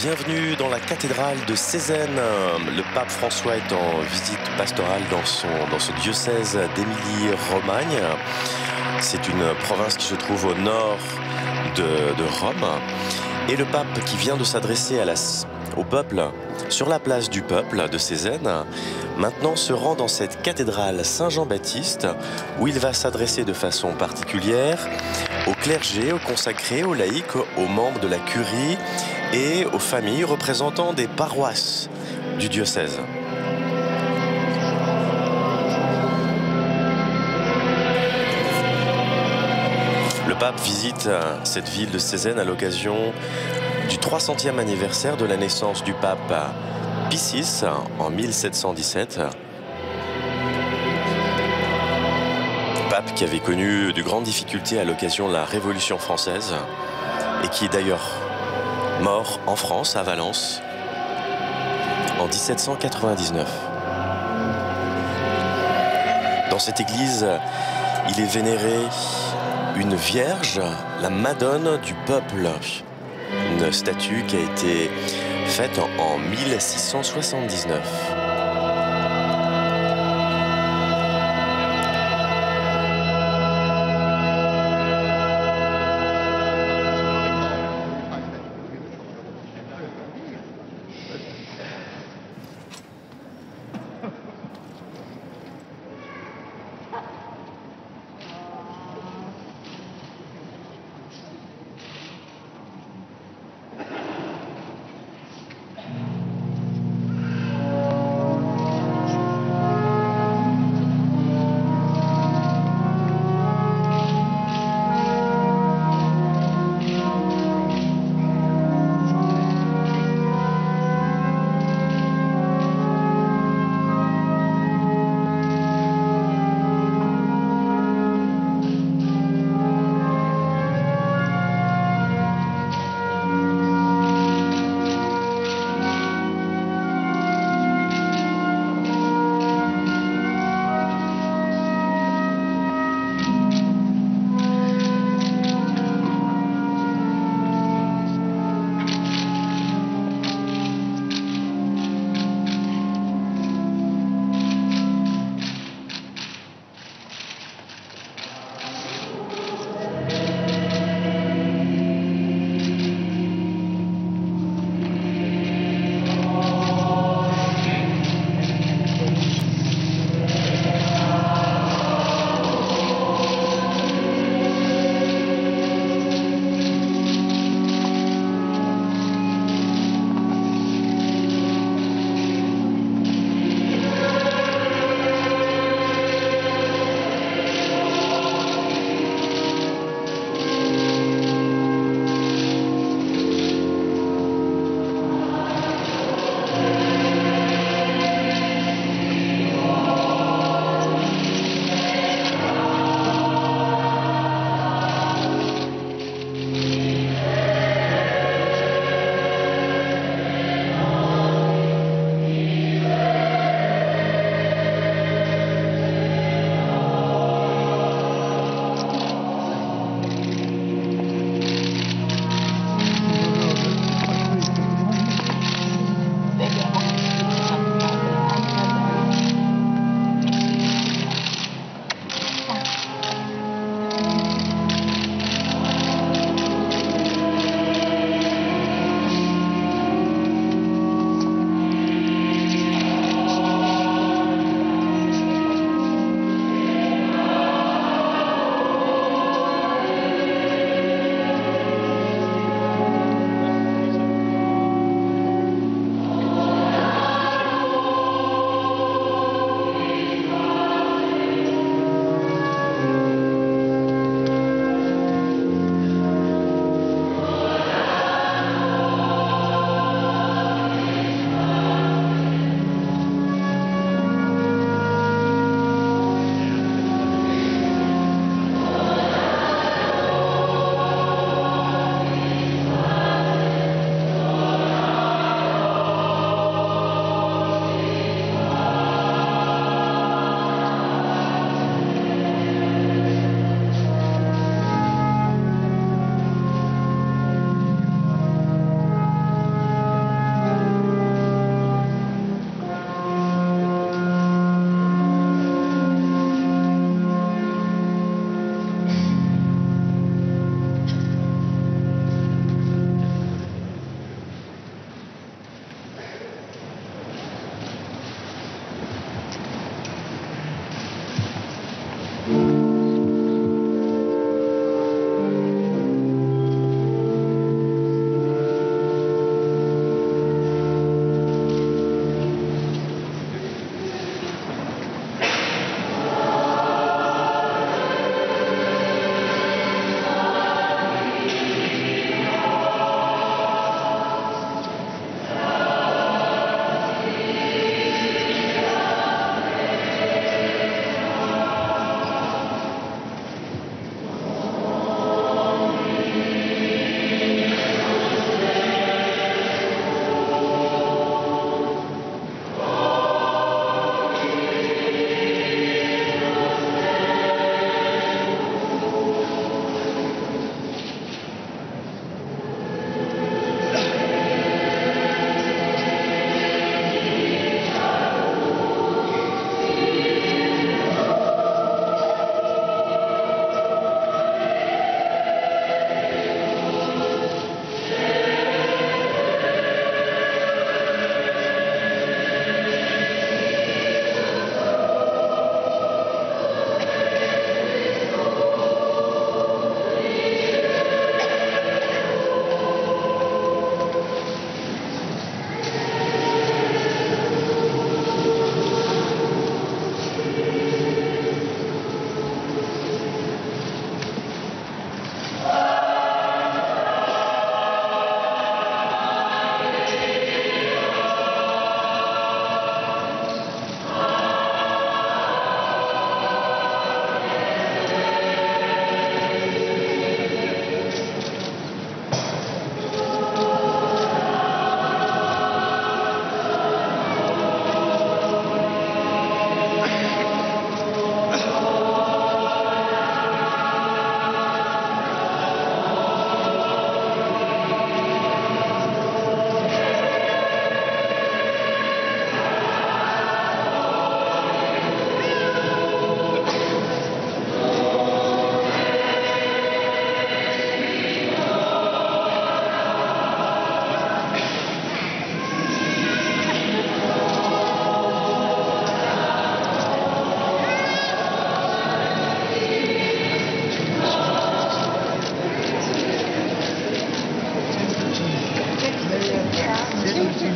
Bienvenue dans la cathédrale de Cézanne. Le pape François est en visite pastorale dans ce diocèse d'Émilie-Romagne. C'est une province qui se trouve au nord de Rome. Et le pape qui vient de s'adresser au peuple sur la place du peuple de Cézanne, maintenant se rend dans cette cathédrale Saint-Jean-Baptiste où il va s'adresser de façon particulière au clergé, aux consacrés, aux laïcs, aux membres de la curie et aux familles représentant des paroisses du diocèse. Le pape visite cette ville de Cézanne à l'occasion du 300e anniversaire de la naissance du pape Pie VI en 1717. Pape qui avait connu de grandes difficultés à l'occasion de la Révolution française et qui est d'ailleurs mort en France, à Valence, en 1799. Dans cette église, il est vénéré une vierge, la Madone du peuple, une statue qui a été faite en 1679.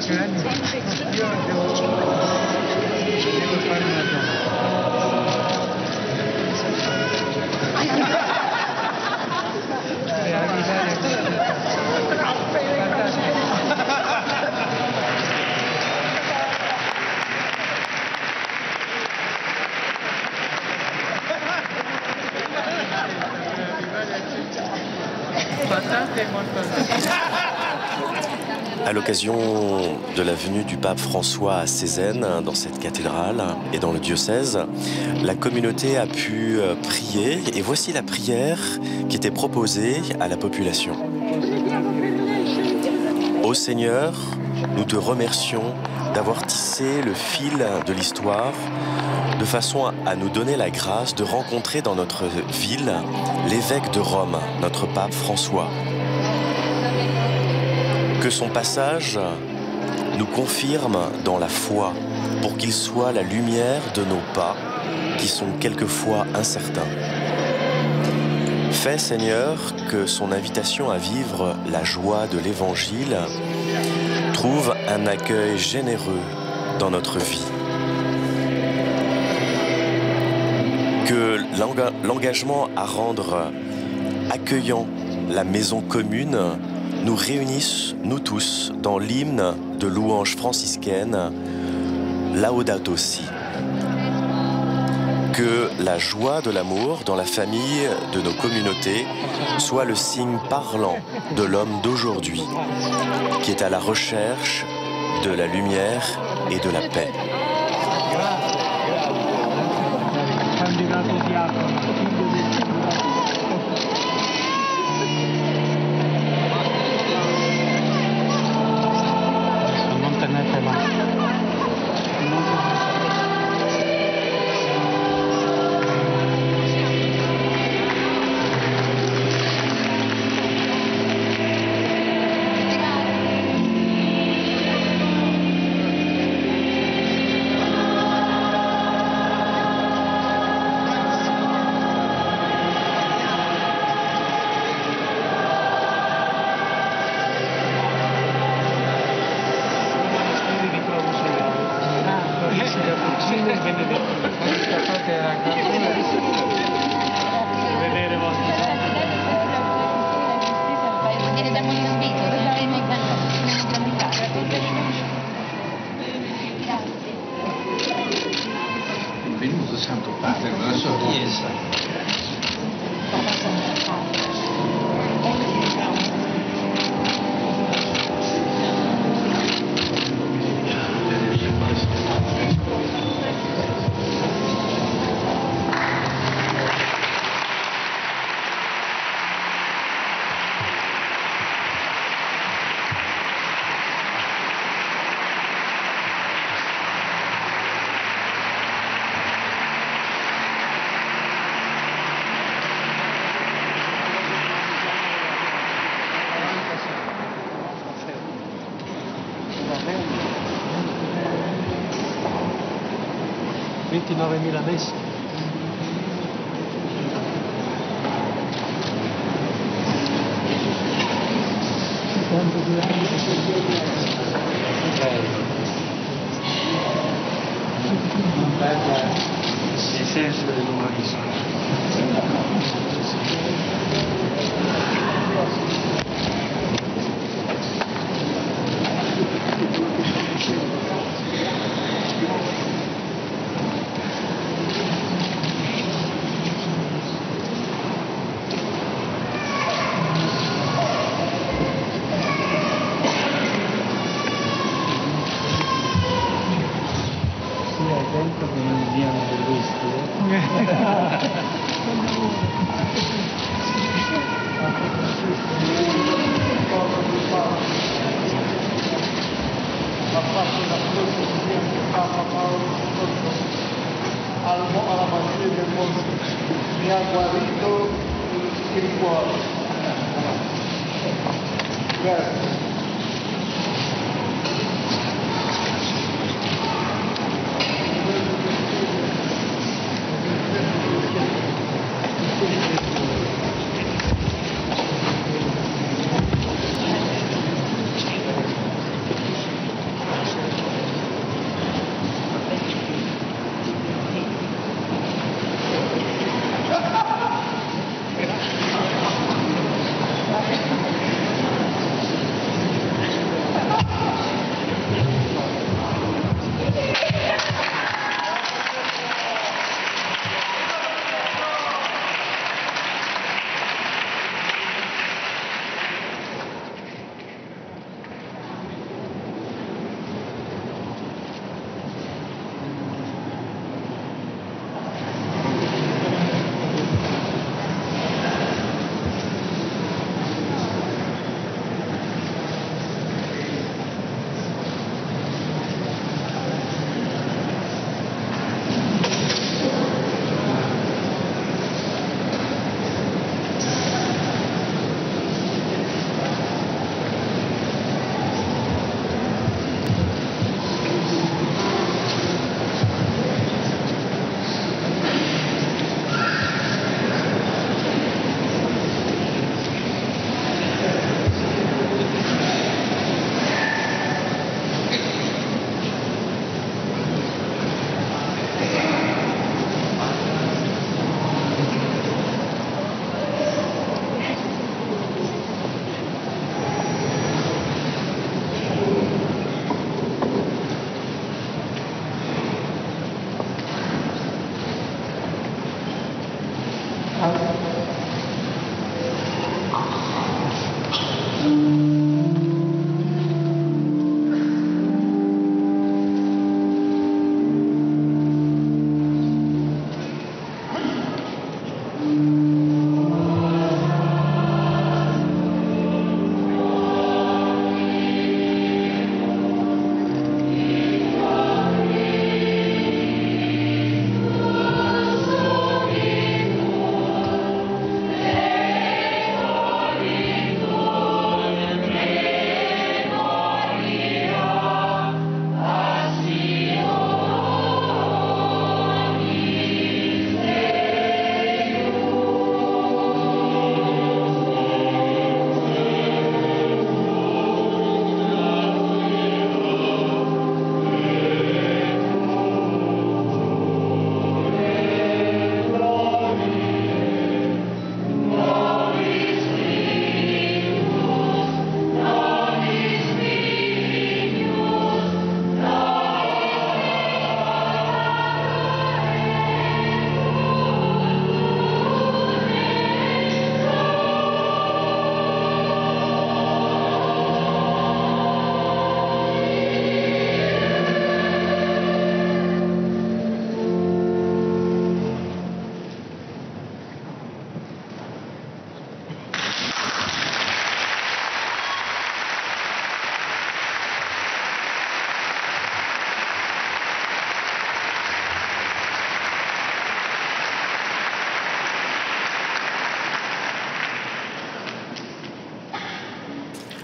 5 anni io devo fare una donna. À l'occasion de la venue du pape François à Cézanne, dans cette cathédrale et dans le diocèse, la communauté a pu prier et voici la prière qui était proposée à la population. Ô Seigneur, nous te remercions d'avoir tissé le fil de l'histoire de façon à nous donner la grâce de rencontrer dans notre ville l'évêque de Rome, notre pape François. Que son passage nous confirme dans la foi pour qu'il soit la lumière de nos pas qui sont quelquefois incertains. Fais, Seigneur, que son invitation à vivre la joie de l'Évangile trouve un accueil généreux dans notre vie. Que l'engagement à rendre accueillant la maison commune nous réunissent, nous tous, dans l'hymne de louange franciscaine Laudato Si. Que la joie de l'amour dans la famille de nos communautés soit le signe parlant de l'homme d'aujourd'hui, qui est à la recherche de la lumière et de la paix. Benvenuto Santo Padre nella sua Chiesa. $29.000 messe. Il senso dell'umanismo. Dentro che non diano del whisky, ha fatto una filosofia che Papa Paolo alla magia del mondo, mi ha guarito il cuore. Grazie.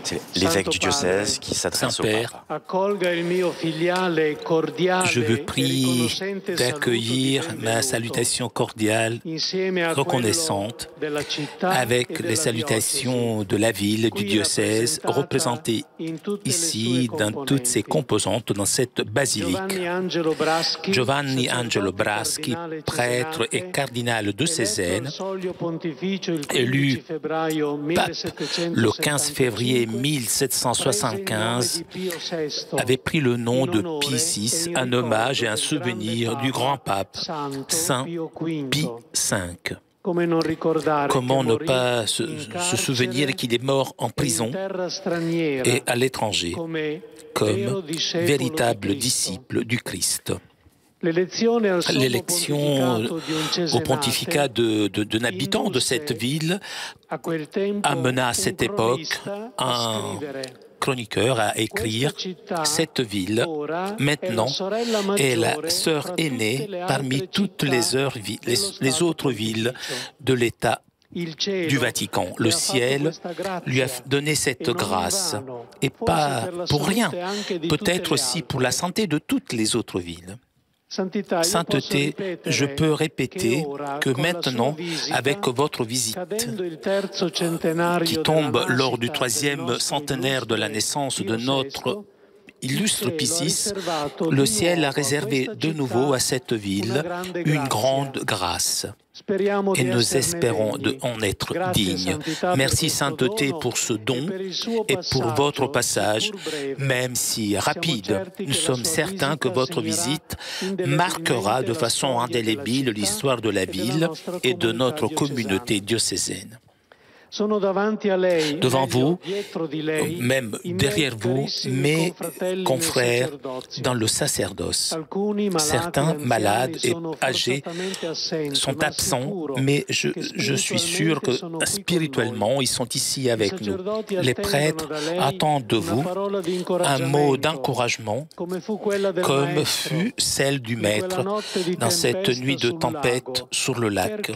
C'est l'évêque du diocèse qui s'adresse au Saint-Père, pape. je veux prier d'accueillir ma salutation cordiale, reconnaissante, avec les salutations de la ville, du diocèse, représentées ici dans toutes ses composantes dans cette basilique. Giovanni Angelo Braschi, prêtre et cardinal de Cézanne, élu pape le 15 février 1775, avait pris le nom de Pie VI, un hommage et un souvenir du grand pape, Saint Pie V. Comment ne pas se souvenir qu'il est mort en prison et à l'étranger, comme véritable disciple du Christ. L'élection au pontificat d'un habitant de cette ville amena à cette époque un chroniqueur à écrire « Cette ville, maintenant, est la sœur aînée parmi toutes les autres villes de l'État du Vatican. Le ciel lui a donné cette grâce, et pas pour rien, peut-être aussi pour la santé de toutes les autres villes. » Sainteté, je peux répéter que maintenant, avec votre visite, qui tombe lors du 3e centenaire de la naissance de notre illustre Pie VI, le ciel a réservé de nouveau à cette ville une grande grâce. Et nous espérons en être dignes. Merci Sainteté pour ce don et pour votre passage, même si rapide. Nous sommes certains que votre visite marquera de façon indélébile l'histoire de la ville et de notre communauté diocésaine. Devant vous, même derrière vous, mes confrères dans le sacerdoce. Certains malades et âgés sont absents, mais je suis sûr que spirituellement, ils sont ici avec nous. Les prêtres attendent de vous un mot d'encouragement, comme fut celle du Maître dans cette nuit de tempête sur le lac.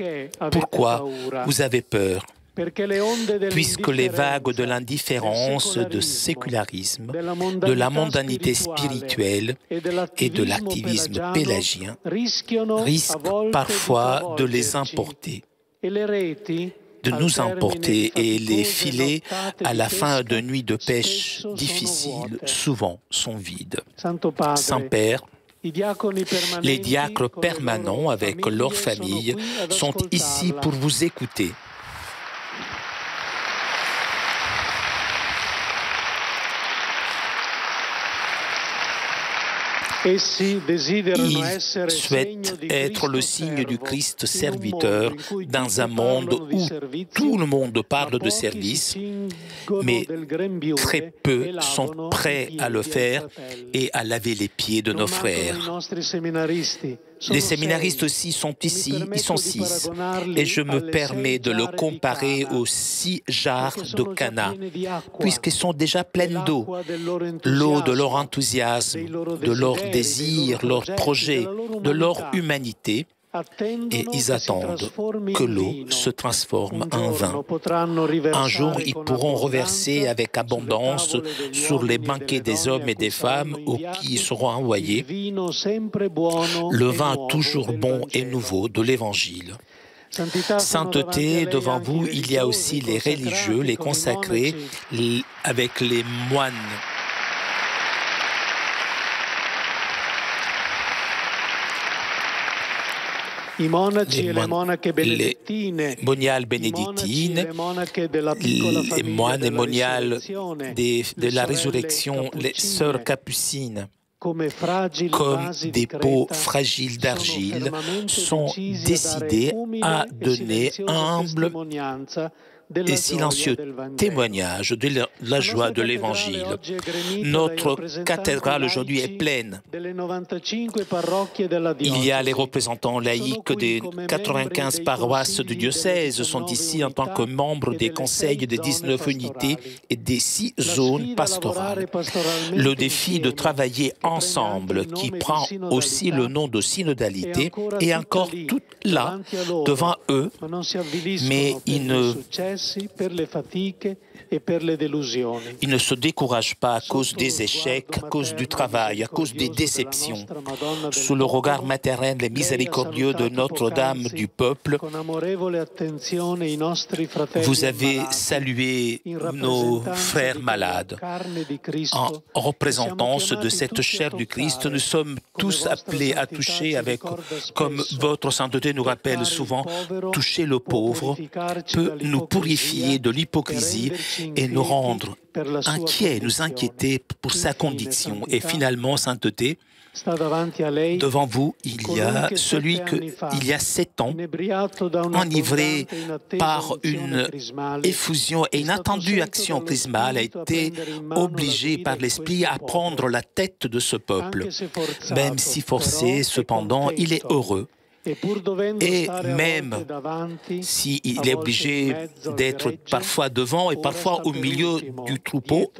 Pourquoi vous avez peur ? Puisque les vagues de l'indifférence, de sécularisme, de la mondanité spirituelle et de l'activisme pélagien risquent parfois de les emporter, de nous emporter, et les filets à la fin de nuits de pêche difficiles souvent sont vides. Saint-Père, les diacres permanents avec leurs familles sont ici pour vous écouter. Ils souhaitent être le signe du Christ serviteur dans un monde où tout le monde parle de service, mais très peu sont prêts à le faire et à laver les pieds de nos frères. Les séminaristes aussi sont ici, ils sont 6, et je me permets de le comparer aux 6 jarres de Cana, puisqu'ils sont déjà pleines d'eau, l'eau de leur enthousiasme, de leur désir, leur projet, de leur humanité, et ils attendent que l'eau se transforme en vin. Un jour, ils pourront reverser avec abondance sur les banquets des hommes et des femmes aux qui ils seront envoyés le vin toujours bon et nouveau de l'Évangile. Sainteté, devant vous, il y a aussi les religieux, les consacrés, avec les moines. Les moniales bénédictines, les moines et moniales de la résurrection, les sœurs capucines, comme des pots fragiles d'argile, sont décidés à donner humble et silencieux témoignage de la joie de l'Évangile. Notre cathédrale aujourd'hui est pleine. Il y a les représentants laïcs des 95 paroisses du diocèse sont ici en tant que membres des conseils des 19 unités et des 6 zones pastorales. Le défi de travailler ensemble, qui prend aussi le nom de synodalité, est encore tout là devant eux, mais ils ne Il ne se décourage pas à cause des échecs, à cause du travail, à cause des déceptions. Sous le regard maternel et miséricordieux de Notre-Dame du peuple, vous avez salué nos frères malades. En représentance de cette chair du Christ, nous sommes tous appelés à toucher avec, comme votre sainteté nous rappelle souvent, toucher le pauvre peut nous purifier de l'hypocrisie et nous rendre inquiets, nous inquiéter pour sa condition. Et finalement, sainteté, devant vous, il y a celui il y a 7 ans, enivré par une effusion et inattendue action chrismale, a été obligé par l'Esprit à prendre la tête de ce peuple. Même si forcé, cependant, il est heureux. Et même s'il est obligé d'être parfois devant et parfois au milieu du troupeau,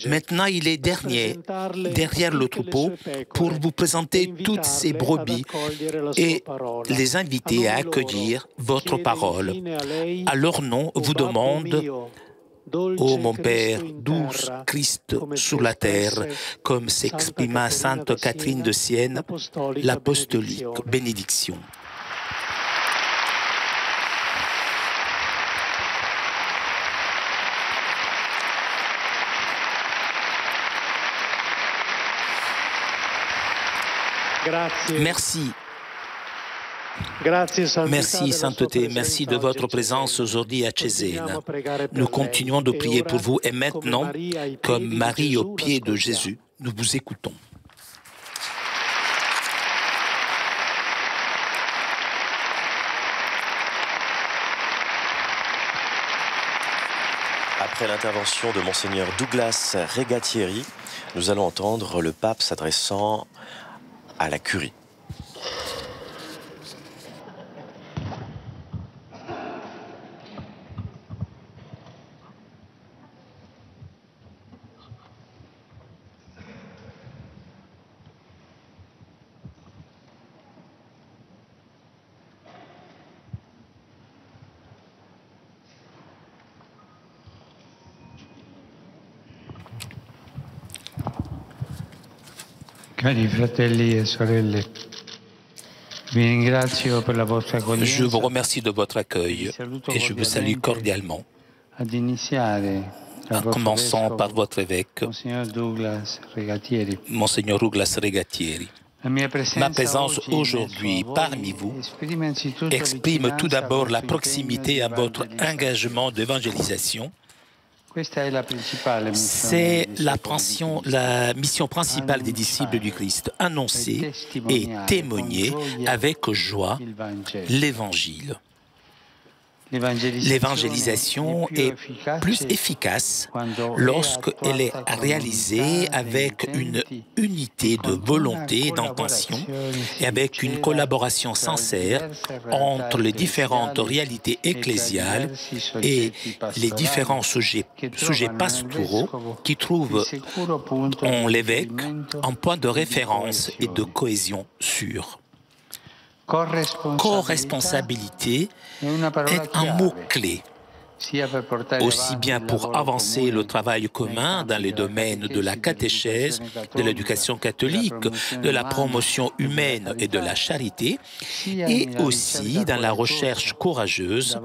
maintenant il est derrière le troupeau pour vous présenter toutes ces brebis et les inviter à accueillir votre parole. À leur nom, vous demande: ô mon Père, doux Christ sur la terre, comme s'exprima sainte Catherine de Sienne, l'apostolique bénédiction. Merci. Merci, Sainteté, merci de votre présence aujourd'hui à Cesena. Nous continuons de prier pour vous et maintenant, comme Marie aux pieds de Jésus, nous vous écoutons. Après l'intervention de Monseigneur Douglas Regatieri, nous allons entendre le pape s'adressant à la curie. Cari fratelli e sorelle, vi ringrazio per la vostra accoglienza. Je vous remercie de votre accueil et je vous salue cordialement. En commençant par votre évêque, Monseigneur Douglas Regatieri. Ma présence aujourd'hui parmi vous exprime tout d'abord la proximité à votre engagement d'évangélisation. C'est la mission principale des disciples du Christ, annoncer et témoigner avec joie l'Évangile. L'évangélisation est plus efficace lorsqu'elle est réalisée avec une unité de volonté et d'intention et avec une collaboration sincère entre les différentes réalités ecclésiales et les différents sujets pastoraux qui trouvent en l'évêque un point de référence et de cohésion sûre. Co-responsabilité est un mot-clé, aussi bien pour avancer le travail commun dans les domaines de la catéchèse, de l'éducation catholique, de la promotion humaine et de la charité, et aussi dans la recherche courageuse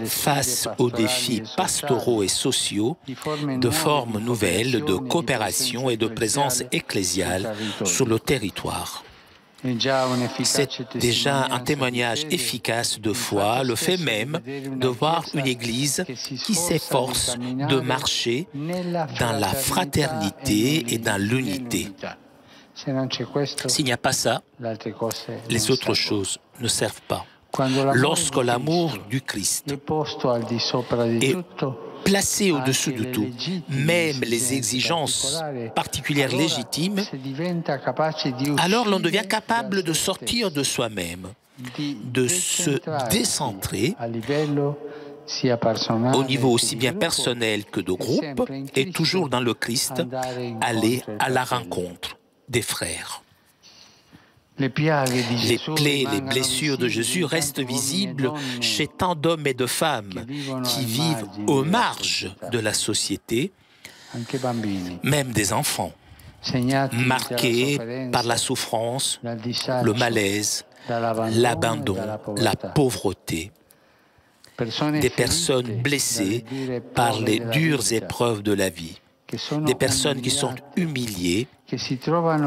face aux défis pastoraux et sociaux de formes nouvelles de coopération et de présence ecclésiale sur le territoire. C'est déjà un témoignage efficace de foi, le fait même de voir une Église qui s'efforce de marcher dans la fraternité et dans l'unité. S'il n'y a pas ça, les autres choses ne servent pas. Lorsque l'amour du Christ est placé au-dessus de tout, même les exigences particulières légitimes, alors l'on devient capable de sortir de soi-même, de se décentrer au niveau aussi bien personnel que de groupe, et toujours dans le Christ, aller à la rencontre des frères. Les plaies, les blessures de Jésus restent visibles chez tant d'hommes et de femmes qui vivent aux marges de la société, même des enfants, marqués par la souffrance, le malaise, l'abandon, la pauvreté. Des personnes blessées par les dures épreuves de la vie. Des personnes qui sont humiliées,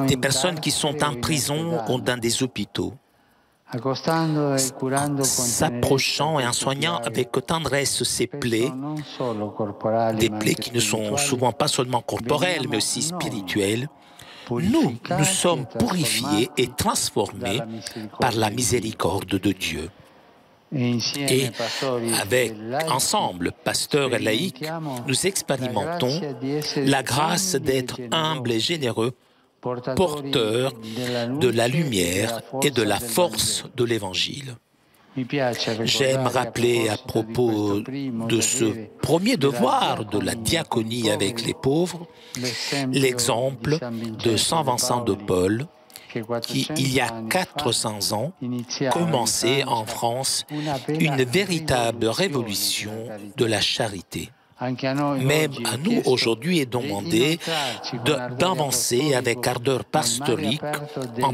des personnes qui sont en prison ou dans des hôpitaux, s'approchant et en soignant avec tendresse ces plaies, des plaies qui ne sont souvent pas seulement corporelles, mais aussi spirituelles. Nous sommes purifiés et transformés par la miséricorde de Dieu. Et ensemble, pasteurs et laïcs, nous expérimentons la grâce d'être humbles et généreux, porteurs de la lumière et de la force de l'Évangile. J'aime rappeler à propos de ce premier devoir de la diaconie avec les pauvres, l'exemple de Saint Vincent de Paul, qui, il y a 400 ans, commençait en France une véritable révolution de la charité. Même à nous, aujourd'hui, est demandé d'avancer avec ardeur pastorique en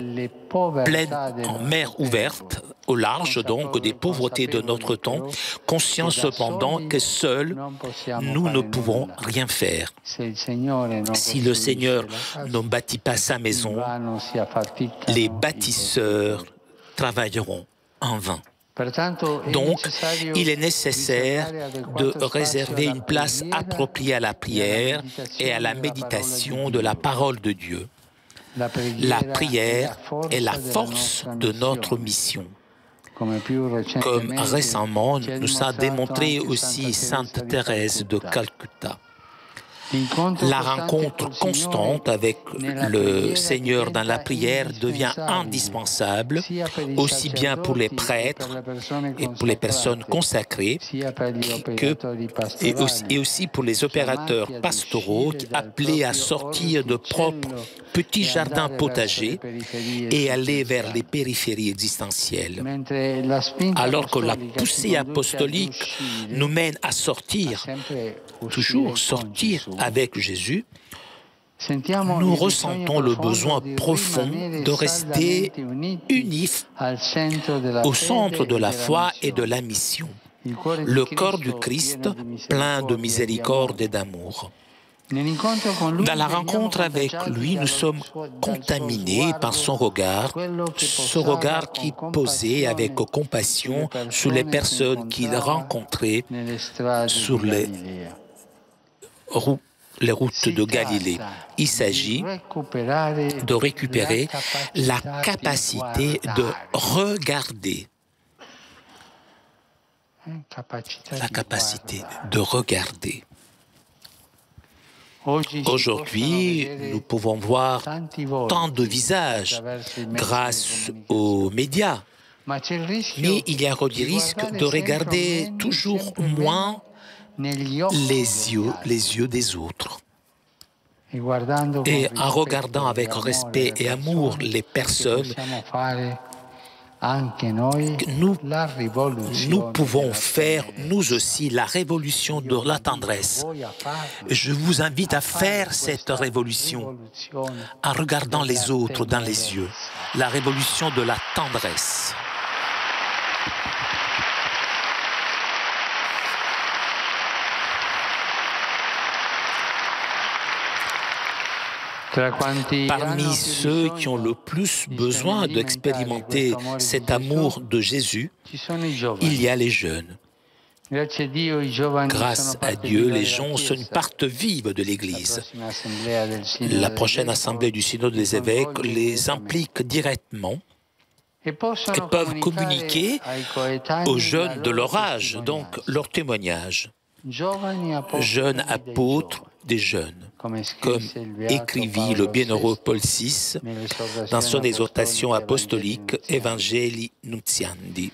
mer ouverte, au large donc des pauvretés de notre temps, conscients cependant que seuls nous ne pouvons rien faire. Si le Seigneur ne bâtit pas sa maison, les bâtisseurs travailleront en vain. Donc, il est nécessaire de réserver une place appropriée à la prière et à la méditation de la parole de Dieu. La prière est la force de notre mission. Comme récemment nous a démontré aussi Sainte Thérèse de Calcutta. La rencontre constante avec le Seigneur dans la prière devient indispensable, aussi bien pour les prêtres et pour les personnes consacrées, et aussi pour les opérateurs pastoraux appelés à sortir de propres petits jardins potagers et aller vers les périphéries existentielles. Alors que la poussée apostolique nous mène à sortir, toujours sortir avec Jésus, nous ressentons le besoin profond de rester unis au centre de la foi et de la mission, le corps du Christ plein de miséricorde et d'amour. Dans la rencontre avec lui, nous sommes contaminés par son regard, ce regard qui posait avec compassion sur les personnes qu'il rencontrait sur les routes de Galilée. Il s'agit de récupérer la capacité de regarder. La capacité de regarder. Aujourd'hui, nous pouvons voir tant de visages grâce aux médias, mais il y a un risque de regarder toujours moins les yeux des autres. Et en regardant avec respect et amour les personnes, nous pouvons faire, nous aussi, la révolution de la tendresse. Je vous invite à faire cette révolution en regardant les autres dans les yeux, la révolution de la tendresse. Parmi ceux qui ont le plus besoin d'expérimenter cet amour de Jésus, il y a les jeunes. Grâce à Dieu, les gens sont une part vive de l'Église. La prochaine assemblée du Synode des évêques les implique directement et peuvent communiquer aux jeunes de leur âge, donc leur témoignage. Jeunes apôtres des jeunes, comme écrivit le bienheureux Paul VI dans son exhortation apostolique Evangelii Nuntiandi.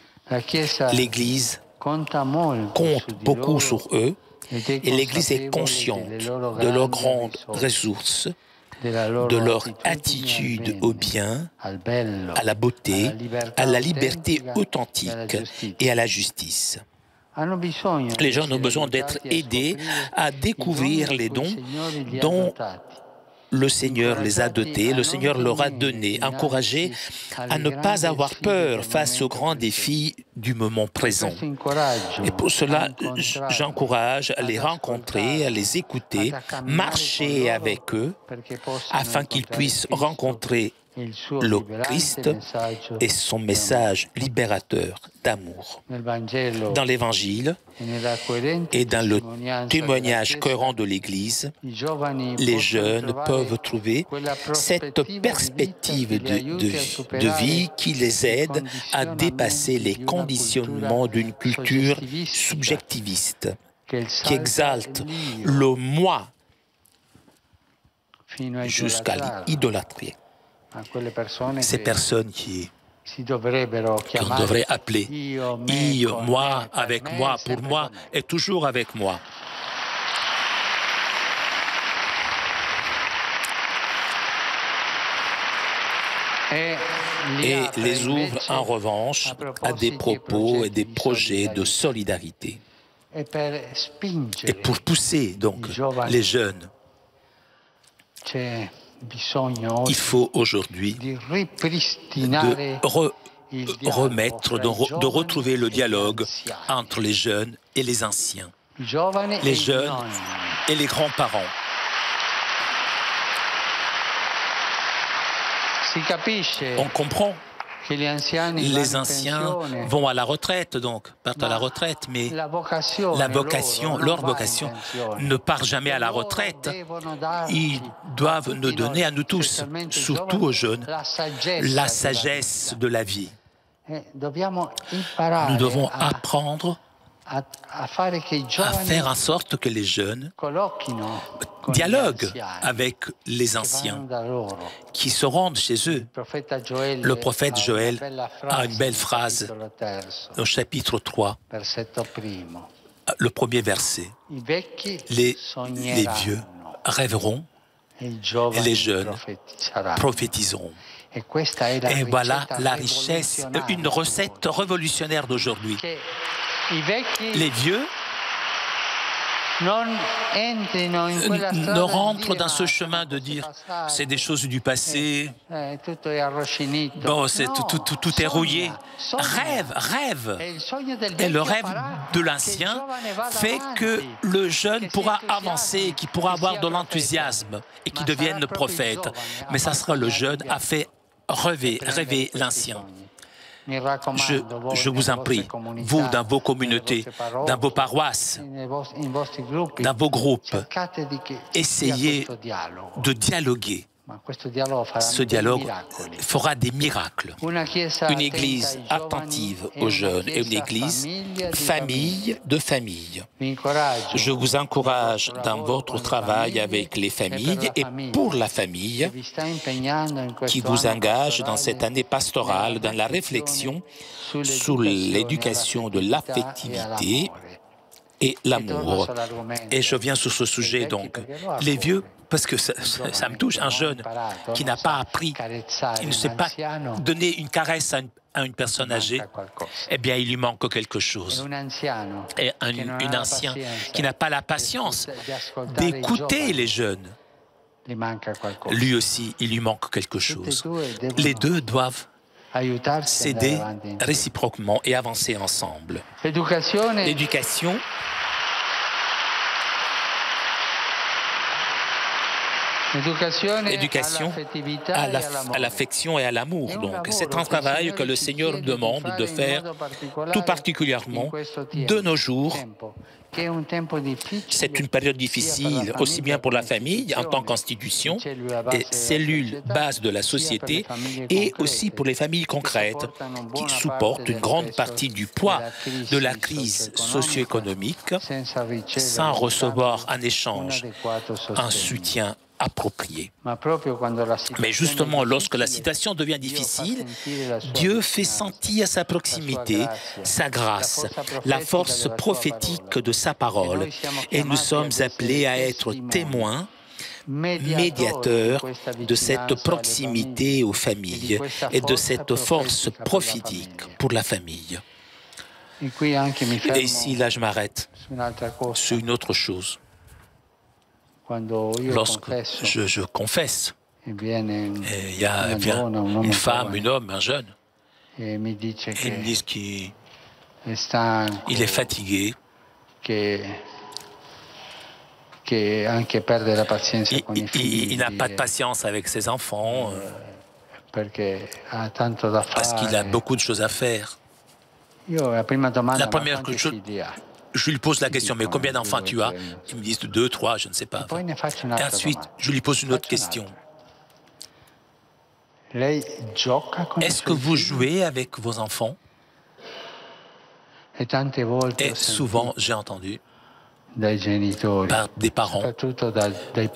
L'Église compte beaucoup sur eux et l'Église est consciente de leurs grandes ressources de leur attitude au bien, à la beauté, à la liberté authentique et à la justice. Les gens ont besoin d'être aidés à découvrir les dons dont le Seigneur les a dotés, le Seigneur leur a donné, encouragés à ne pas avoir peur face aux grands défis du moment présent. Et pour cela, j'encourage à les rencontrer, à les écouter, marcher avec eux, afin qu'ils puissent rencontrer le Christ et son message libérateur d'amour. Dans l'Évangile et dans le témoignage cohérent de l'Église, les jeunes peuvent trouver cette perspective de vie qui les aide à dépasser les conditionnements d'une culture subjectiviste qui exalte le moi jusqu'à l'idolâtrie. Ces personnes qu'on devrait appeler io, moi, avec moi, pour moi et toujours avec moi. Et les ouvre en revanche à des propos et des projets de solidarité. Et pour pousser donc les jeunes, il faut aujourd'hui de retrouver le dialogue entre les jeunes et les anciens, les jeunes et les grands-parents. On comprend. Les anciens vont à la retraite, donc, partent à la retraite, mais leur vocation ne part jamais à la retraite. Ils doivent nous donner à nous tous, surtout aux jeunes, la sagesse de la vie. Nous devons apprendre à faire en sorte que les jeunes dialoguent avec les anciens qui se rendent chez eux. Le prophète Joël a une belle phrase au chapitre 3, le premier verset. Les vieux rêveront et les jeunes prophétiseront. Et voilà la richesse, une recette révolutionnaire d'aujourd'hui. Les vieux ne rentrent dans ce chemin de dire c'est des choses du passé, bon, tout est rouillé. Rêve. Et le rêve de l'ancien fait que le jeune pourra avancer, qu'il pourra avoir de l'enthousiasme et qu'il devienne prophète. Mais ça sera le jeune à faire rêver l'ancien. Je vous en prie, vous, dans vos communautés, dans vos paroisses, dans vos groupes, essayez de dialoguer. Ce dialogue fera des miracles. Une église attentive aux jeunes et une église famille de famille. Je vous encourage dans votre travail avec les familles et pour la famille qui vous engage dans cette année pastorale dans la réflexion sur l'éducation de l'affectivité et l'amour. Et je viens sur ce sujet, donc, les vieux, parce que ça me touche, un jeune qui n'a pas appris, qui ne sait pas donner une caresse à une personne âgée, eh bien, il lui manque quelque chose. Et un ancien qui n'a pas la patience d'écouter les jeunes, lui aussi, il lui manque quelque chose. Les deux doivent s'aider réciproquement et avancer ensemble. L'éducation à l'affection et à l'amour. Donc, c'est un travail que le Seigneur demande de faire tout particulièrement de nos jours. C'est une période difficile, aussi bien pour la famille en tant qu'institution et cellule base de la société, et aussi pour les familles concrètes qui supportent une grande partie du poids de la crise socio-économique sans recevoir en échange un soutien approprié. Mais justement, lorsque la situation devient difficile, Dieu fait sentir à sa proximité sa grâce, la force prophétique de sa parole. Et nous sommes appelés à être témoins médiateur de cette proximité aux familles et de cette force prophétique pour la famille. Et ici, là, je m'arrête sur une autre chose. Lorsque je confesse, il vient une femme, un homme, un jeune, et ils me disent qu'il est fatigué, il n'a pas de patience avec ses enfants, parce qu'il a beaucoup de choses à faire. La première chose, je lui pose la question, mais combien d'enfants tu as? Ils me disent 2, 3, je ne sais pas. Et ensuite, je lui pose une autre question. Est-ce que vous jouez avec vos enfants? Et souvent, j'ai entendu par des parents,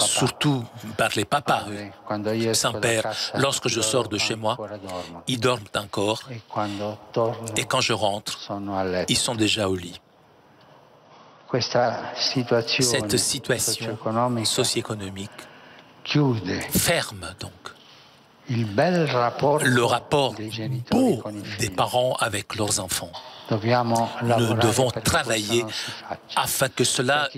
surtout par les papas, sans père, lorsque je sors de chez moi, ils dorment encore, et quand je rentre, ils sont déjà au lit. Cette situation socio-économique ferme donc le rapport beau des parents avec leurs enfants. Nous devons travailler afin que cela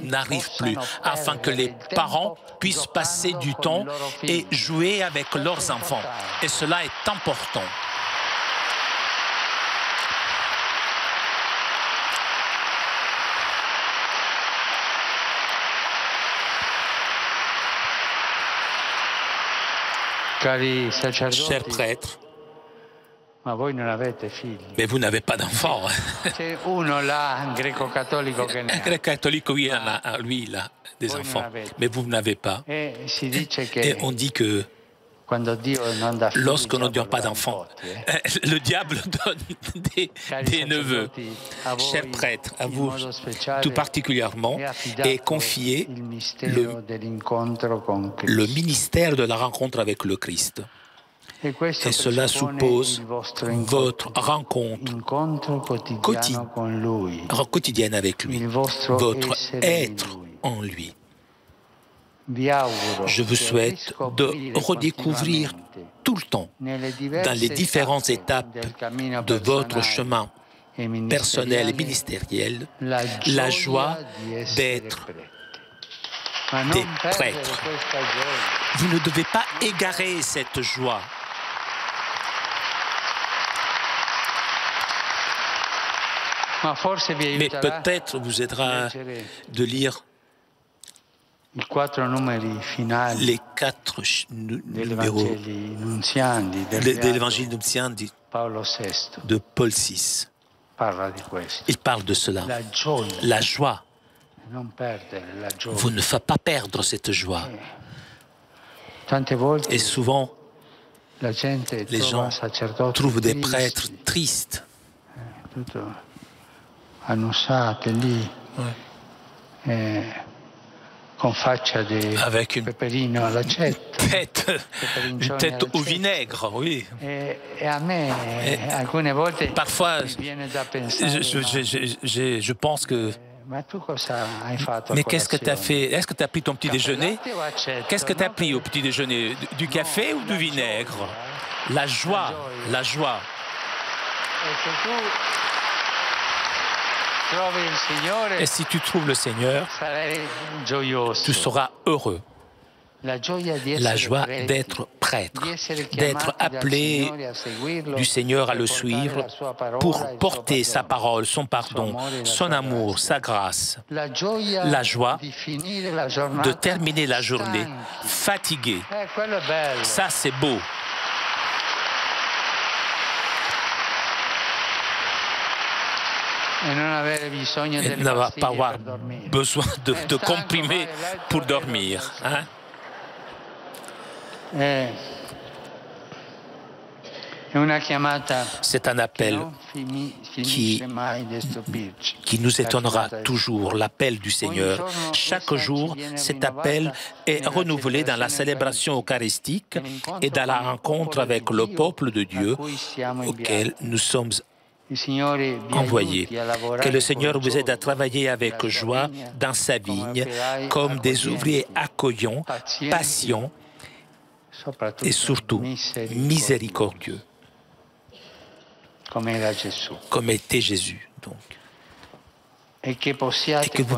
n'arrive plus, afin que les parents puissent passer du temps et jouer avec leurs enfants. Et cela est important. Chers prêtres, mais vous n'avez pas d'enfants. Un grec-catholique, oui, lui, il a des enfants, mais vous n'avez pas. Et on dit que lorsqu'on ne donne pas d'enfants, le diable donne des neveux. Chers prêtres, à vous tout particulièrement, est confié le ministère de la rencontre avec le Christ. Et cela suppose votre rencontre quotidienne avec lui, votre être en lui. Je vous souhaite de redécouvrir tout le temps, dans les différentes étapes de votre chemin personnel et ministériel, la joie d'être des prêtres. Vous ne devez pas égarer cette joie. Mais peut-être vous aidera de lire les 4 numéros de l'évangile nuntian de Paul VI. Il parle de cela. La joie. Vous ne faites pas perdre cette joie. Et souvent, les gens trouvent des prêtres tristes. Avec une tête au vinaigre, oui. Parfois, je pense que... Mais qu'est-ce que tu as fait? Est-ce que tu as pris ton petit déjeuner? Qu'est-ce que tu as pris au petit déjeuner? Du café ou du vinaigre? La joie, la joie. Et si tu trouves le Seigneur, tu seras heureux. La joie d'être prêtre, d'être appelé du Seigneur à le suivre pour porter sa parole, son pardon, son amour, sa grâce. La joie de terminer la journée fatigué. Ça, c'est beau. Et ne va pas avoir besoin de comprimés pour dormir. Hein? C'est un appel qui nous étonnera toujours, l'appel du Seigneur. Chaque jour, cet appel est renouvelé dans la célébration eucharistique et dans la rencontre avec le peuple de Dieu auquel nous sommes envoyés. Que le Seigneur vous aide à travailler avec joie dans sa vigne, comme des ouvriers accueillants, patients et surtout miséricordieux, comme était Jésus. Donc. Et que vous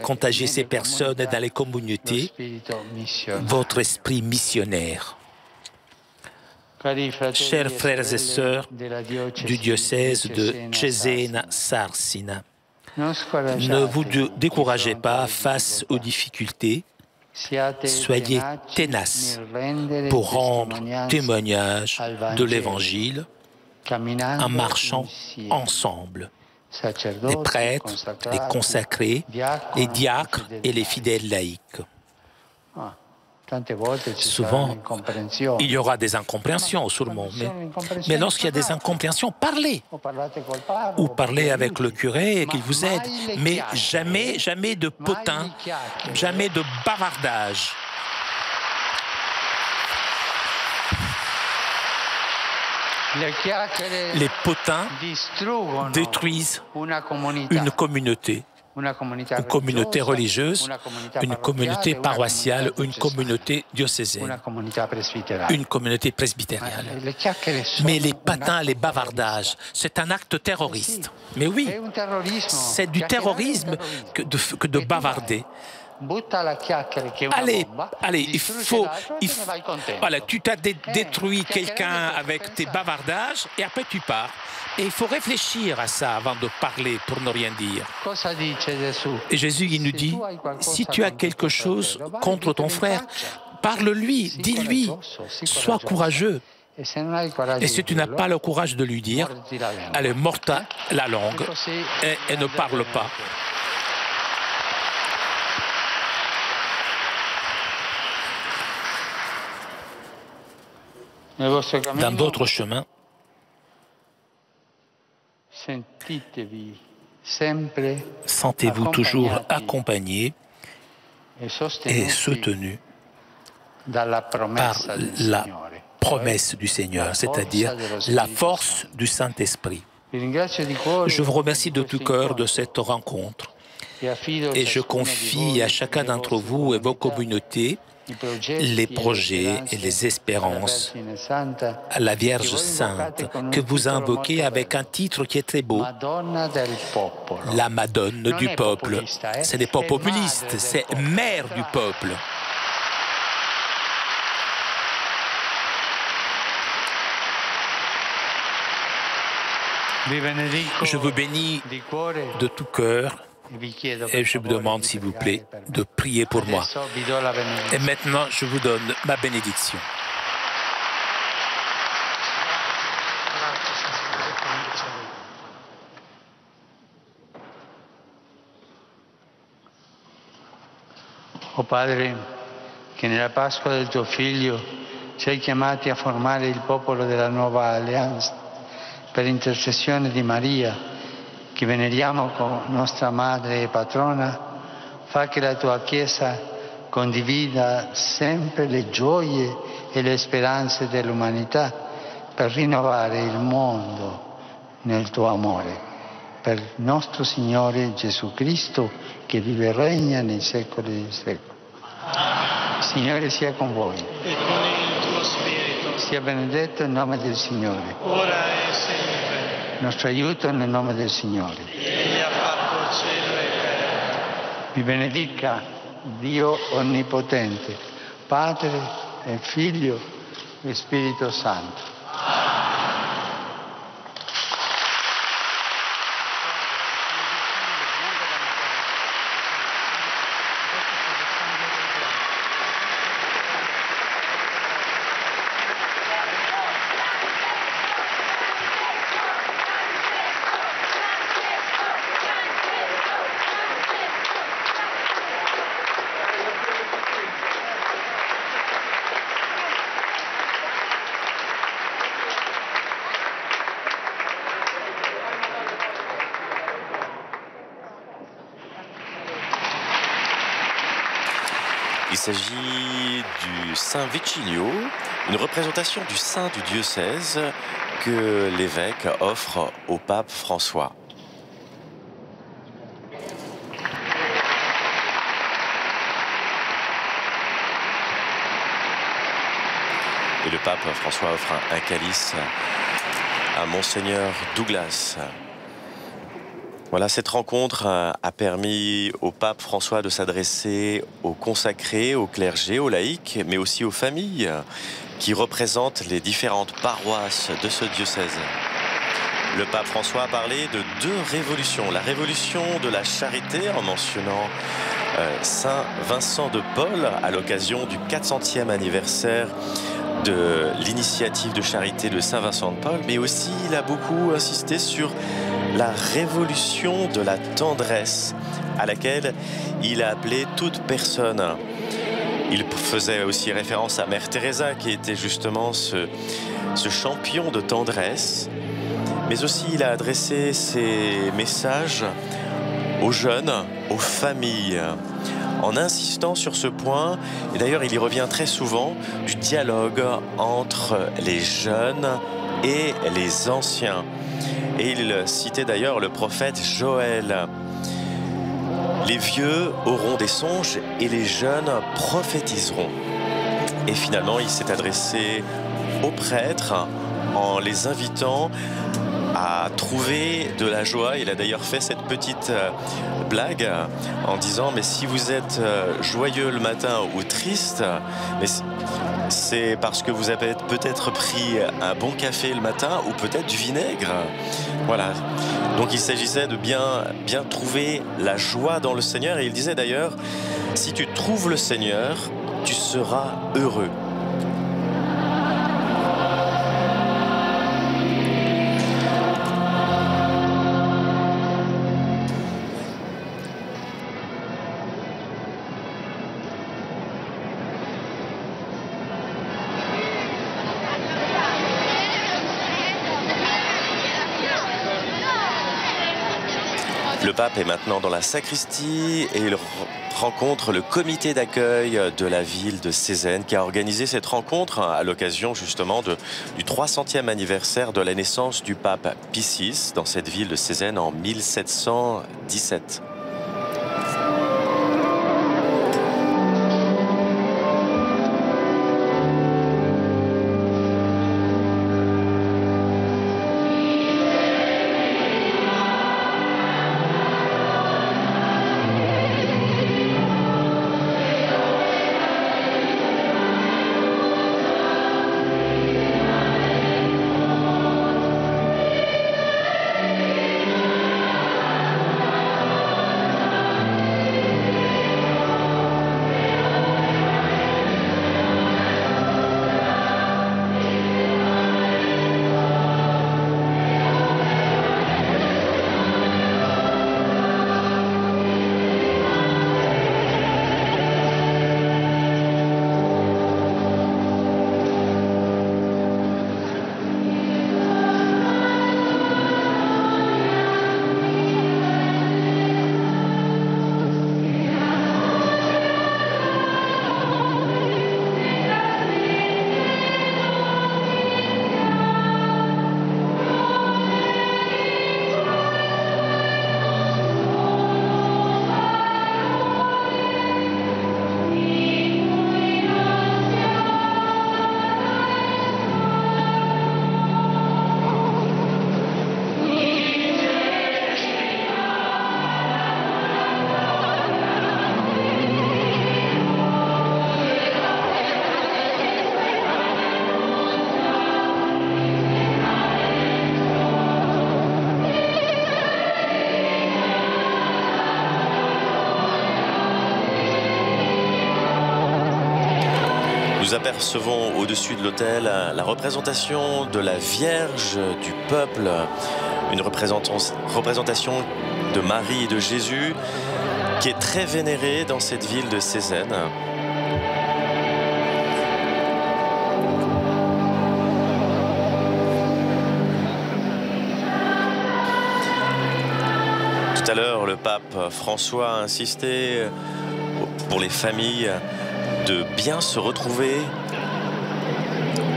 contagiez ces personnes dans les communautés, votre esprit missionnaire. Chers frères et sœurs du diocèse de Cesena-Sarsina, ne vous découragez pas face aux difficultés, soyez tenaces pour rendre témoignage de l'Évangile en marchant ensemble. Les prêtres, les consacrés, les diacres et les fidèles laïcs. Souvent, il y aura des incompréhensions, sûrement, mais lorsqu'il y a des incompréhensions, parlez. Ou parlez avec le curé et qu'il vous aide. Mais jamais de potin, jamais de bavardage. Les potins détruisent une communauté religieuse, une communauté paroissiale, une communauté diocésaine, une communauté presbytérienne. Mais les patins, les bavardages, c'est un acte terroriste. Mais oui, c'est du terrorisme que de bavarder. Allez, voilà, tu t'as détruit quelqu'un avec tes bavardages et après tu pars. Et il faut réfléchir à ça avant de parler pour ne rien dire. Et Jésus, il nous dit, si tu as quelque chose contre ton frère, parle-lui, dis-lui, sois courageux. Et si tu n'as pas le courage de lui dire, allez, morta la langue et ne parle pas. Dans d'autres chemins, sentez-vous toujours accompagné et soutenu par la promesse du Seigneur, c'est-à-dire la force du Saint-Esprit. Je vous remercie de tout cœur de cette rencontre et je confie à chacun d'entre vous et vos communautés les projets et les espérances à la Vierge Sainte que vous invoquez avec un titre qui est très beau, la Madone du peuple. Ce n'est pas populiste, c'est mère du peuple. Je vous bénis de tout cœur. Et je vous demande, s'il vous plaît, de prier pour moi. Et maintenant, je vous donne ma bénédiction. O Padre, che nella Pasqua del tuo Figlio ci hai chiamati a formare il popolo della nuova alleanza, per intercessione di Maria, che veneriamo come nostra madre e patrona, fa che la tua Chiesa condivida sempre le gioie e le speranze dell'umanità per rinnovare il mondo nel tuo amore. Per il nostro Signore Gesù Cristo, che vive e regna nei secoli dei secoli. Il Signore sia con voi. E con il tuo spirito. Sia benedetto il nome del Signore. Ora e sempre. Il nostro aiuto nel nome del Signore. Egli ha fatto cielo e terra. Vi benedica Dio Onnipotente, Padre e Figlio e Spirito Santo. Il s'agit du Saint Vecinio, une représentation du saint du diocèse que l'évêque offre au pape François. Et le pape François offre un calice à Monseigneur Douglas. Voilà, cette rencontre a permis au pape François de s'adresser aux consacrés, aux clergés, aux laïcs, mais aussi aux familles qui représentent les différentes paroisses de ce diocèse. Le pape François a parlé de deux révolutions. La révolution de la charité en mentionnant Saint Vincent de Paul à l'occasion du 400e anniversaire de l'initiative de charité de Saint Vincent de Paul, mais aussi il a beaucoup insisté sur la révolution de la tendresse à laquelle il a appelé toute personne. Il faisait aussi référence à Mère Teresa qui était justement ce champion de tendresse, mais aussi il a adressé ses messages aux jeunes, aux familles, en insistant sur ce point, et d'ailleurs il y revient très souvent, du dialogue entre les jeunes et les anciens. Et il citait d'ailleurs le prophète Joël. Les vieux auront des songes et les jeunes prophétiseront. Et finalement, il s'est adressé aux prêtres en les invitant à trouver de la joie. Il a d'ailleurs fait cette petite blague en disant « Mais si vous êtes joyeux le matin ou triste, mais c'est parce que vous avez peut-être pris un bon café le matin ou peut-être du vinaigre. » Voilà. Donc il s'agissait de bien trouver la joie dans le Seigneur. Et il disait d'ailleurs « Si tu trouves le Seigneur, tu seras heureux. » Le pape est maintenant dans la sacristie et il rencontre le comité d'accueil de la ville de Cézanne qui a organisé cette rencontre à l'occasion justement du 300e anniversaire de la naissance du pape Pie VI dans cette ville de Cézanne en 1717. Nous apercevons au-dessus de l'autel la représentation de la Vierge du peuple, une représentation de Marie et de Jésus qui est très vénérée dans cette ville de Cézanne. Tout à l'heure, le pape François a insisté pour les familles de bien se retrouver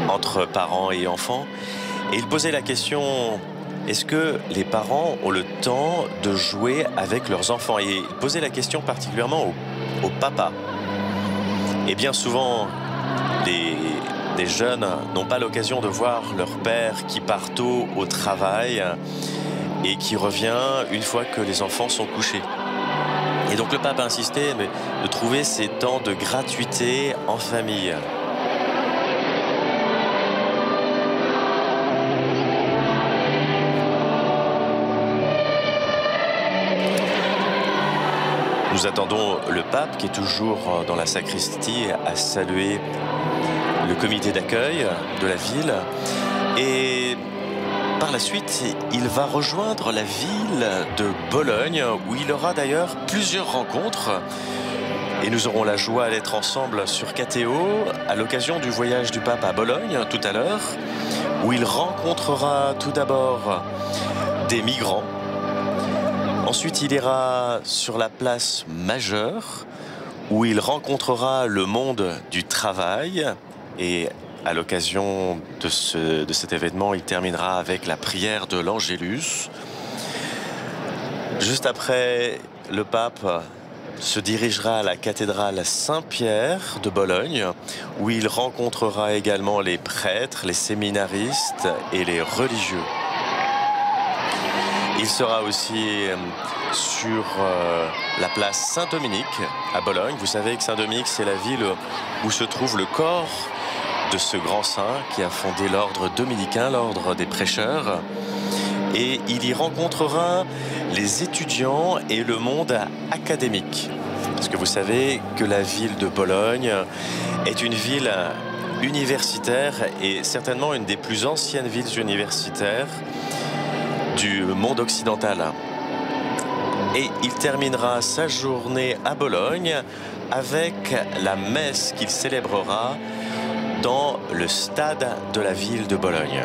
entre parents et enfants. Et il posait la question, est-ce que les parents ont le temps de jouer avec leurs enfants? Et il posait la question particulièrement au papa. Et bien souvent, des jeunes n'ont pas l'occasion de voir leur père qui part tôt au travail et qui revient une fois que les enfants sont couchés. Et donc le pape insistait de trouver ces temps de gratuité en famille. Nous attendons le pape qui est toujours dans la sacristie à saluer le comité d'accueil de la ville. Et par la suite, il va rejoindre la ville de Bologne où il aura d'ailleurs plusieurs rencontres. Et nous aurons la joie d'être ensemble sur KTO à l'occasion du voyage du pape à Bologne tout à l'heure, où il rencontrera tout d'abord des migrants. Ensuite, il ira sur la place Majeure, où il rencontrera le monde du travail. Et à l'occasion de cet événement, il terminera avec la prière de l'Angélus. Juste après, le pape se dirigera à la cathédrale Saint-Pierre de Bologne, où il rencontrera également les prêtres, les séminaristes et les religieux. Il sera aussi sur la place Saint-Dominique à Bologne. Vous savez que Saint-Dominique, c'est la ville où se trouve le corps de ce grand saint qui a fondé l'ordre dominicain, l'ordre des prêcheurs. Et il y rencontrera les étudiants et le monde académique. Parce que vous savez que la ville de Bologne est une ville universitaire et certainement une des plus anciennes villes universitaires du monde occidental. Et il terminera sa journée à Bologne avec la messe qu'il célébrera dans le stade de la ville de Bologne.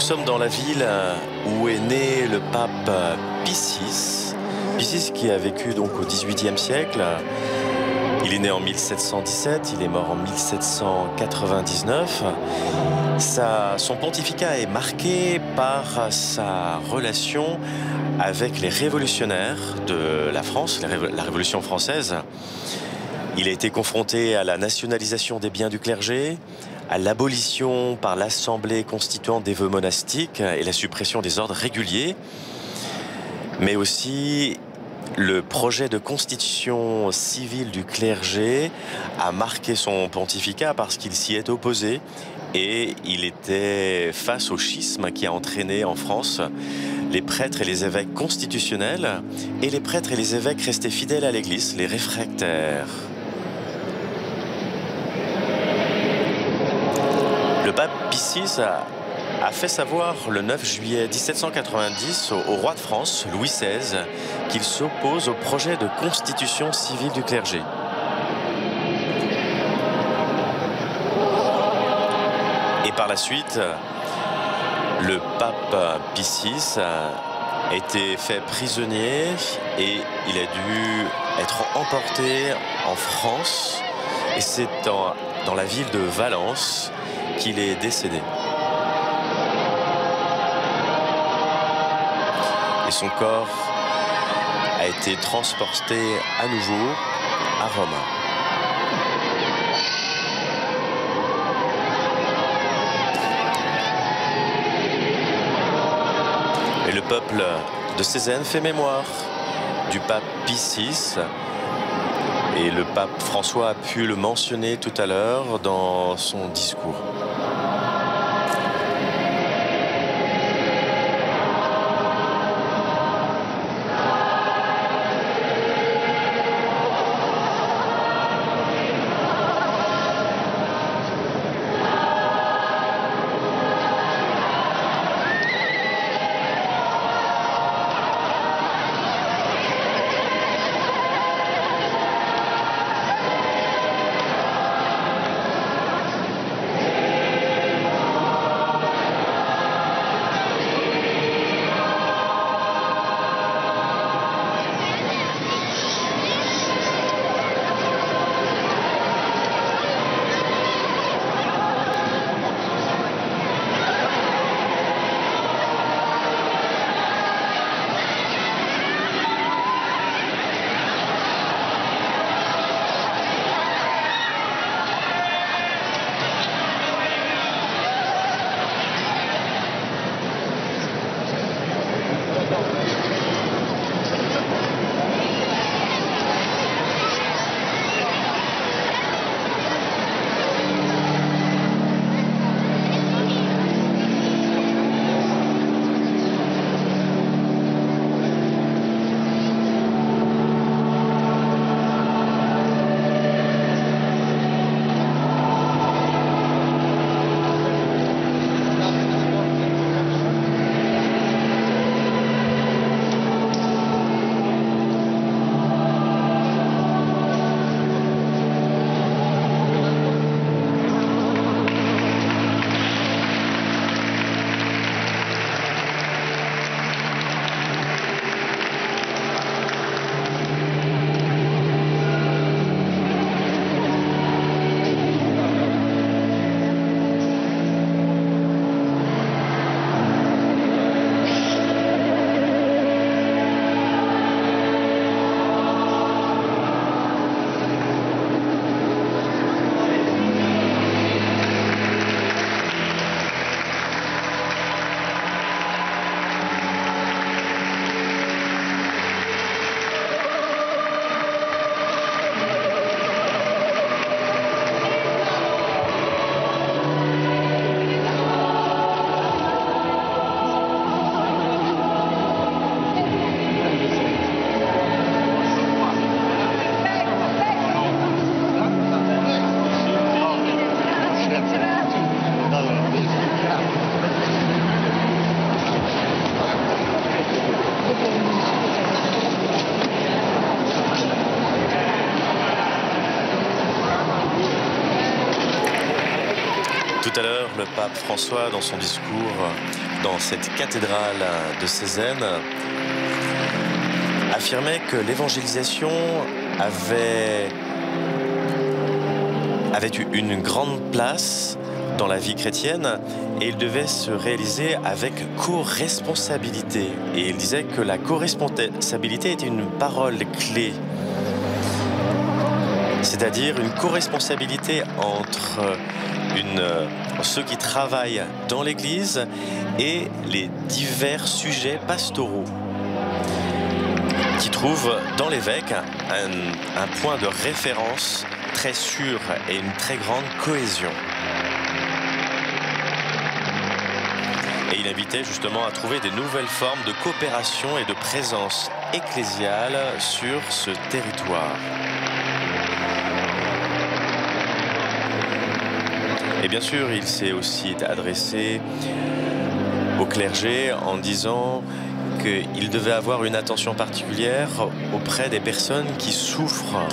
sommes dans la ville où est né le pape Pie VI. Pie VI qui a vécu donc au XVIIIe siècle. Il est né en 1717, il est mort en 1799. Son pontificat est marqué par sa relation avec les révolutionnaires de la France, la Révolution française. Il a été confronté à la nationalisation des biens du clergé, à l'abolition par l'Assemblée constituante des vœux monastiques et la suppression des ordres réguliers, mais aussi le projet de constitution civile du clergé a marqué son pontificat parce qu'il s'y est opposé et il était face au schisme qui a entraîné en France les prêtres et les évêques constitutionnels et les prêtres et les évêques restés fidèles à l'Église, les réfractaires. Le pape Pie VI a fait savoir le 9 juillet 1790 au roi de France, Louis XVI, qu'il s'oppose au projet de constitution civile du clergé. Et par la suite, le pape Pie VI a été fait prisonnier et il a dû être emporté en France. Et c'est dans la ville de Valence qu'il est décédé. Et son corps a été transporté à nouveau à Rome. Et le peuple de Cézanne fait mémoire du pape Pie VI. Et le pape François a pu le mentionner tout à l'heure dans son discours. Tout à l'heure, le pape François, dans son discours, dans cette cathédrale de Cézanne, affirmait que l'évangélisation avait eu une grande place dans la vie chrétienne et il devait se réaliser avec co-responsabilité. Et il disait que la co-responsabilité était une parole clé, c'est-à-dire une co-responsabilité entre ceux qui travaillent dans l'Église et les divers sujets pastoraux, qui trouvent dans l'évêque un point de référence très sûr et une très grande cohésion. Et il invitait justement à trouver des nouvelles formes de coopération et de présence ecclésiale sur ce territoire. Et bien sûr, il s'est aussi adressé au clergé en disant qu'il devait avoir une attention particulière auprès des personnes qui souffrent.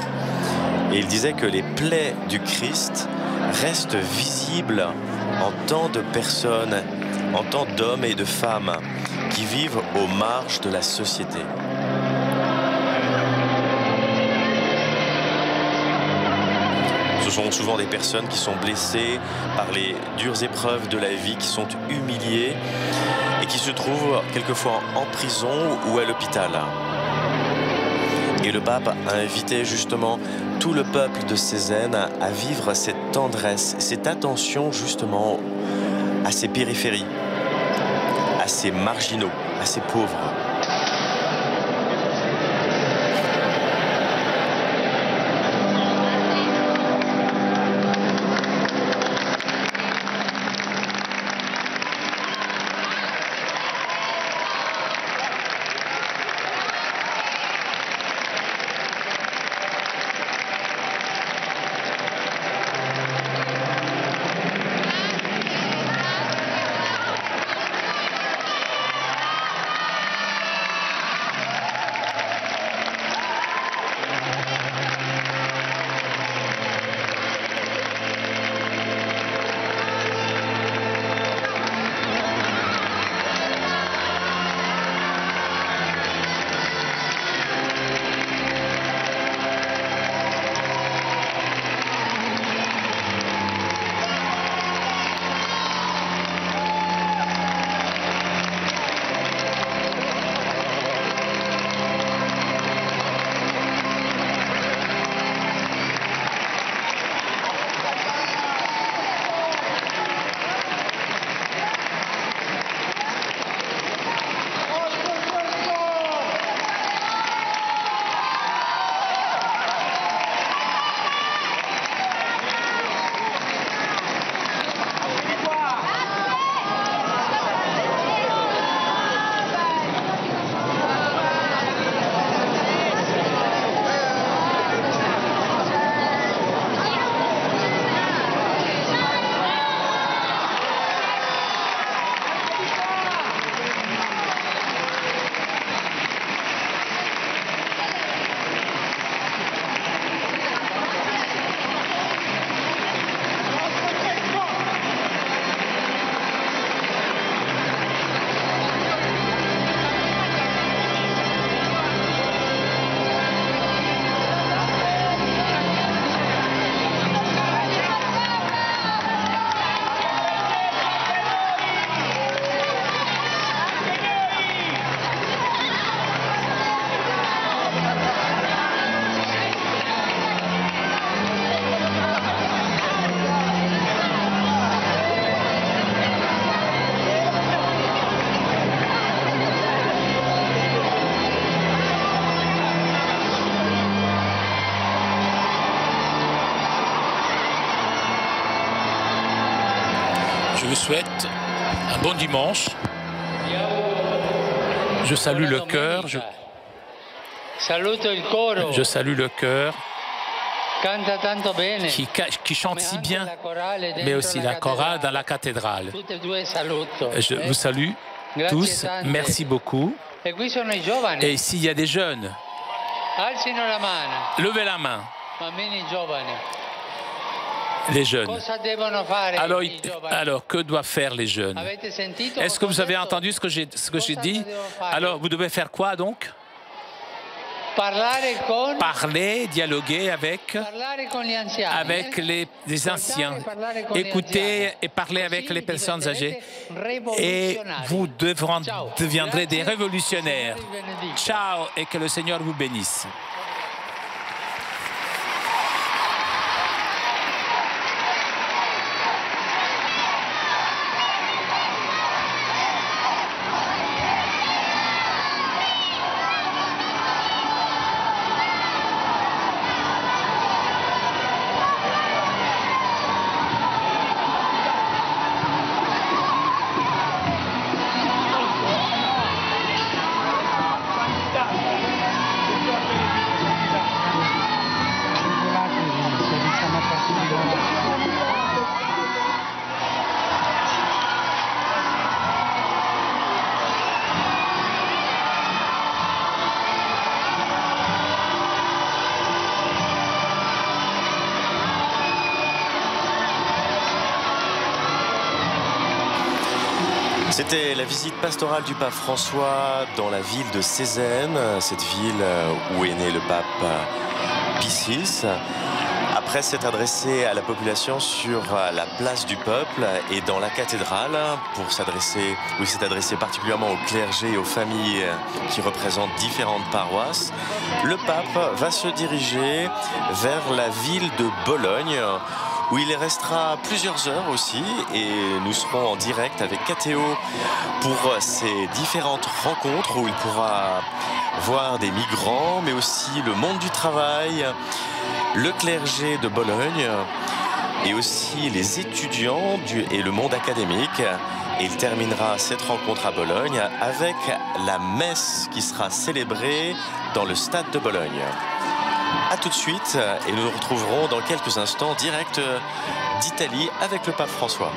Et il disait que les plaies du Christ restent visibles en tant de personnes, en tant d'hommes et de femmes qui vivent aux marges de la société. Ce sont souvent des personnes qui sont blessées par les dures épreuves de la vie, qui sont humiliées et qui se trouvent quelquefois en prison ou à l'hôpital. Et le pape a invité justement tout le peuple de Cézanne à vivre cette tendresse, cette attention justement à ces périphéries, à ces marginaux, à ces pauvres. Je vous souhaite un bon dimanche. Je salue le chœur. Je salue le chœur qui chante si bien, mais aussi la chorale dans la cathédrale. Je vous salue tous. Merci beaucoup. Et ici, il y a des jeunes. Levez la main. Les jeunes. Alors, que doivent faire les jeunes? Est-ce que vous avez entendu ce que j'ai dit? Alors, vous devez faire quoi donc? Parler, dialoguer avec les anciens. Écouter et parler avec les personnes âgées. Et vous deviendrez des révolutionnaires. Ciao et que le Seigneur vous bénisse. C'était la visite pastorale du pape François dans la ville de Cézanne, cette ville où est né le pape Pie VI. Après s'être adressé à la population sur la place du peuple et dans la cathédrale, où il s'est adressé particulièrement au clergé et aux familles qui représentent différentes paroisses, le pape va se diriger vers la ville de Bologne, où il restera plusieurs heures aussi, et nous serons en direct avec KTO pour ces différentes rencontres où il pourra voir des migrants, mais aussi le monde du travail, le clergé de Bologne, et aussi les étudiants et le monde académique. Et il terminera cette rencontre à Bologne avec la messe qui sera célébrée dans le stade de Bologne. A tout de suite, et nous nous retrouverons dans quelques instants direct d'Italie avec le pape François.